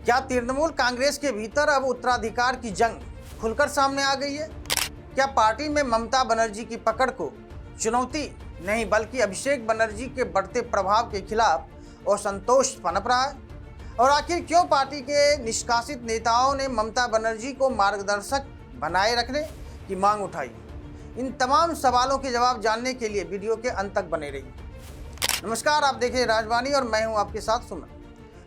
क्या तृणमूल कांग्रेस के भीतर अब उत्तराधिकार की जंग खुलकर सामने आ गई है? क्या पार्टी में ममता बनर्जी की पकड़ को चुनौती नहीं बल्कि अभिषेक बनर्जी के बढ़ते प्रभाव के खिलाफ असंतोष पनप रहा है? और आखिर क्यों पार्टी के निष्कासित नेताओं ने ममता बनर्जी को मार्गदर्शक बनाए रखने की मांग उठाई? इन तमाम सवालों के जवाब जानने के लिए वीडियो के अंत तक बने रहिए। नमस्कार, आप देख रहे हैं राजवाणी और मैं हूं आपके साथ सुमन।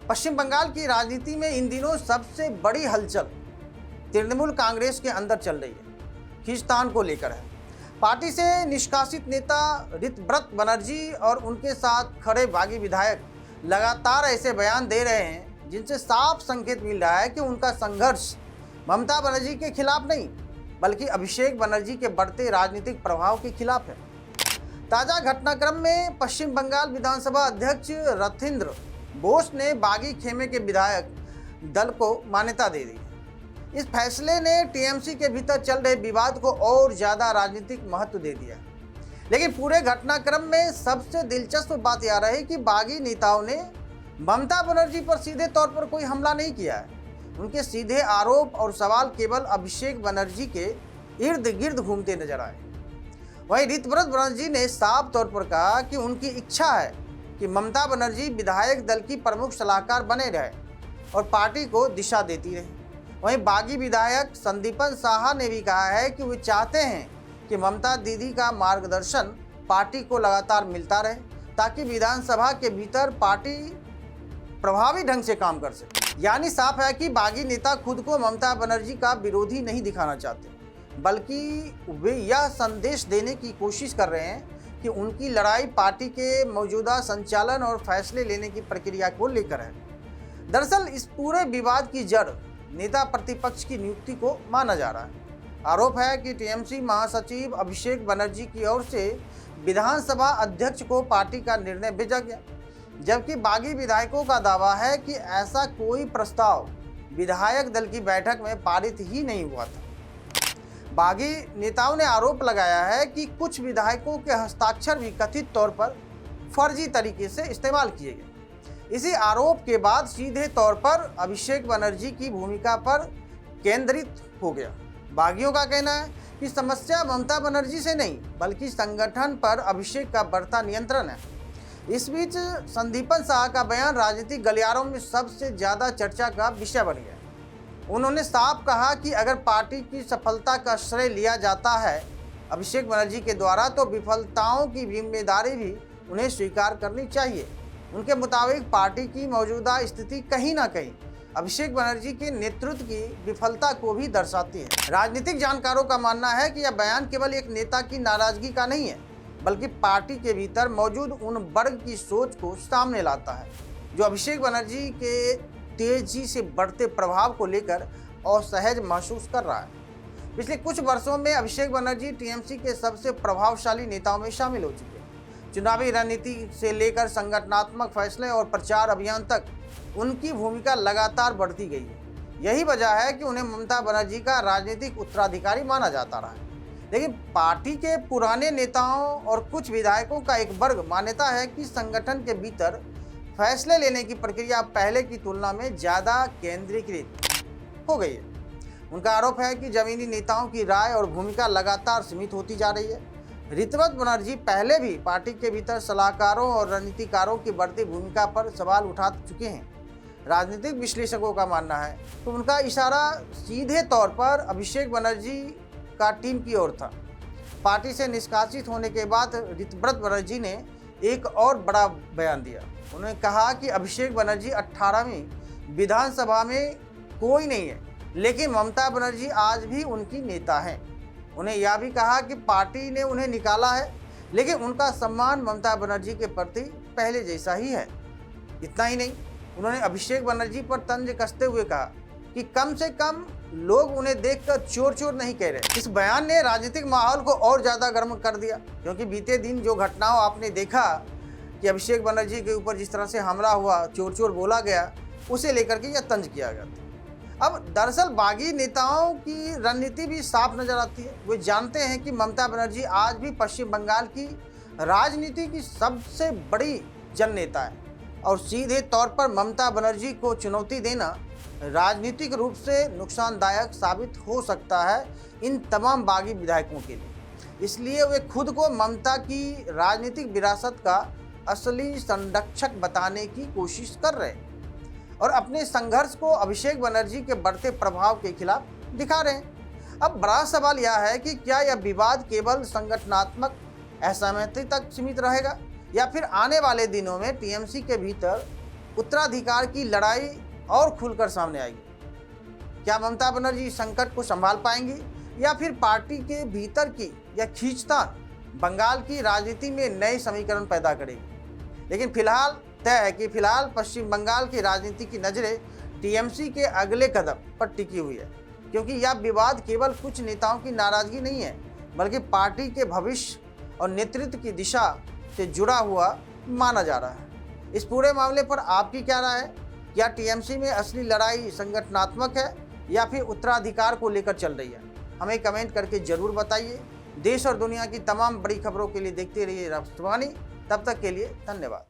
पश्चिम बंगाल की राजनीति में इन दिनों सबसे बड़ी हलचल तृणमूल कांग्रेस के अंदर चल रही है। खींचतान को लेकर है। पार्टी से निष्कासित नेता ऋतव्रत बनर्जी और उनके साथ खड़े बागी विधायक लगातार ऐसे बयान दे रहे हैं जिनसे साफ संकेत मिल रहा है कि उनका संघर्ष ममता बनर्जी के खिलाफ नहीं बल्कि अभिषेक बनर्जी के बढ़ते राजनीतिक प्रभाव के खिलाफ है। ताजा घटनाक्रम में पश्चिम बंगाल विधानसभा अध्यक्ष रथिंद्र बोस ने बागी खेमे के विधायक दल को मान्यता दे दी। इस फैसले ने टीएमसी के भीतर चल रहे विवाद को और ज्यादा राजनीतिक महत्व दे दिया। लेकिन पूरे घटनाक्रम में सबसे दिलचस्प बात यह रही कि बागी नेताओं ने ममता बनर्जी पर सीधे तौर पर कोई हमला नहीं किया है। उनके सीधे आरोप और सवाल केवल अभिषेक बनर्जी के इर्द गिर्द घूमते नजर आए। वहीं ऋतव्रत बनर्जी ने साफ तौर पर कहा कि उनकी इच्छा है कि ममता बनर्जी विधायक दल की प्रमुख सलाहकार बने रहे और पार्टी को दिशा देती रहे। वहीं बागी विधायक संदीपन साहा ने भी कहा है कि वे चाहते हैं कि ममता दीदी का मार्गदर्शन पार्टी को लगातार मिलता रहे ताकि विधानसभा के भीतर पार्टी प्रभावी ढंग से काम कर सके। यानी साफ है कि बागी नेता खुद को ममता बनर्जी का विरोधी नहीं दिखाना चाहते बल्कि वे यह संदेश देने की कोशिश कर रहे हैं कि उनकी लड़ाई पार्टी के मौजूदा संचालन और फैसले लेने की प्रक्रिया को लेकर है। दरअसल इस पूरे विवाद की जड़ नेता प्रतिपक्ष की नियुक्ति को माना जा रहा है। आरोप है कि टीएमसी महासचिव अभिषेक बनर्जी की ओर से विधानसभा अध्यक्ष को पार्टी का निर्णय भेजा गया, जबकि बागी विधायकों का दावा है कि ऐसा कोई प्रस्ताव विधायक दल की बैठक में पारित ही नहीं हुआ था। बागी नेताओं ने आरोप लगाया है कि कुछ विधायकों के हस्ताक्षर भी कथित तौर पर फर्जी तरीके से इस्तेमाल किए गए। इसी आरोप के बाद सीधे तौर पर अभिषेक बनर्जी की भूमिका पर केंद्रित हो गया। बागियों का कहना है कि समस्या ममता बनर्जी से नहीं बल्कि संगठन पर अभिषेक का बढ़ता नियंत्रण है। इस बीच संदीपन साहा का बयान राजनीतिक गलियारों में सबसे ज़्यादा चर्चा का विषय बन गया। उन्होंने साफ कहा कि अगर पार्टी की सफलता का श्रेय लिया जाता है अभिषेक बनर्जी के द्वारा तो विफलताओं की जिम्मेदारी भी उन्हें स्वीकार करनी चाहिए। उनके मुताबिक पार्टी की मौजूदा स्थिति कहीं ना कहीं अभिषेक बनर्जी के नेतृत्व की विफलता को भी दर्शाती है। राजनीतिक जानकारों का मानना है कि यह बयान केवल एक नेता की नाराजगी का नहीं है बल्कि पार्टी के भीतर मौजूद उन वर्ग की सोच को सामने लाता है जो अभिषेक बनर्जी के तेजी से बढ़ते प्रभाव को लेकर असहज महसूस कर रहा है। पिछले कुछ वर्षों में अभिषेक बनर्जी टीएमसी के सबसे प्रभावशाली नेताओं में शामिल हो चुके हैं। चुनावी रणनीति से लेकर संगठनात्मक फैसले और प्रचार अभियान तक उनकी भूमिका लगातार बढ़ती गई है। यही वजह है कि उन्हें ममता बनर्जी का राजनीतिक उत्तराधिकारी माना जाता रहा है। लेकिन पार्टी के पुराने नेताओं और कुछ विधायकों का एक वर्ग मान्यता है कि संगठन के भीतर फैसले लेने की प्रक्रिया पहले की तुलना में ज़्यादा केंद्रीकृत हो गई है। उनका आरोप है कि जमीनी नेताओं की राय और भूमिका लगातार सीमित होती जा रही है। ऋतव्रत बनर्जी पहले भी पार्टी के भीतर सलाहकारों और रणनीतिकारों की बढ़ती भूमिका पर सवाल उठा चुके हैं। राजनीतिक विश्लेषकों का मानना है तो उनका इशारा सीधे तौर पर अभिषेक बनर्जी का टीम की ओर था। पार्टी से निष्कासित होने के बाद ऋतव्रत बनर्जी ने एक और बड़ा बयान दिया। उन्होंने कहा कि अभिषेक बनर्जी 18वीं विधानसभा में कोई नहीं है लेकिन ममता बनर्जी आज भी उनकी नेता हैं। उन्हें यह भी कहा कि पार्टी ने उन्हें निकाला है लेकिन उनका सम्मान ममता बनर्जी के प्रति पहले जैसा ही है। इतना ही नहीं, उन्होंने अभिषेक बनर्जी पर तंज कसते हुए कहा कि कम से कम लोग उन्हें देखकर चोर चोर नहीं कह रहे। इस बयान ने राजनीतिक माहौल को और ज़्यादा गर्म कर दिया क्योंकि बीते दिन जो घटनाओं आपने देखा कि अभिषेक बनर्जी के ऊपर जिस तरह से हमला हुआ, चोर चोर बोला गया, उसे लेकर के यह तंज किया गया था। अब दरअसल बागी नेताओं की रणनीति भी साफ नजर आती है। वे जानते हैं कि ममता बनर्जी आज भी पश्चिम बंगाल की राजनीति की सबसे बड़ी जननेता है और सीधे तौर पर ममता बनर्जी को चुनौती देना राजनीतिक रूप से नुकसानदायक साबित हो सकता है इन तमाम बागी विधायकों के लिए। इसलिए वे खुद को ममता की राजनीतिक विरासत का असली संरक्षक बताने की कोशिश कर रहे हैं और अपने संघर्ष को अभिषेक बनर्जी के बढ़ते प्रभाव के खिलाफ दिखा रहे हैं। अब बड़ा सवाल यह है कि क्या यह विवाद केवल संगठनात्मक असहमति तक सीमित रहेगा या फिर आने वाले दिनों में टीएमसी के भीतर उत्तराधिकार की लड़ाई और खुलकर सामने आएगी। क्या ममता बनर्जी संकट को संभाल पाएंगी या फिर पार्टी के भीतर की यह खींचतान बंगाल की राजनीति में नए समीकरण पैदा करेगी। लेकिन फिलहाल तय है कि फिलहाल पश्चिम बंगाल की राजनीति की नज़रें टीएमसी के अगले कदम पर टिकी हुई है, क्योंकि यह विवाद केवल कुछ नेताओं की नाराजगी नहीं है बल्कि पार्टी के भविष्य और नेतृत्व की दिशा से जुड़ा हुआ माना जा रहा है। इस पूरे मामले पर आपकी क्या राय है? क्या टीएमसी में असली लड़ाई संगठनात्मक है या फिर उत्तराधिकार को लेकर चल रही है? हमें कमेंट करके जरूर बताइए। देश और दुनिया की तमाम बड़ी खबरों के लिए देखते रहिए राष्ट्रवाणी। तब तक के लिए धन्यवाद।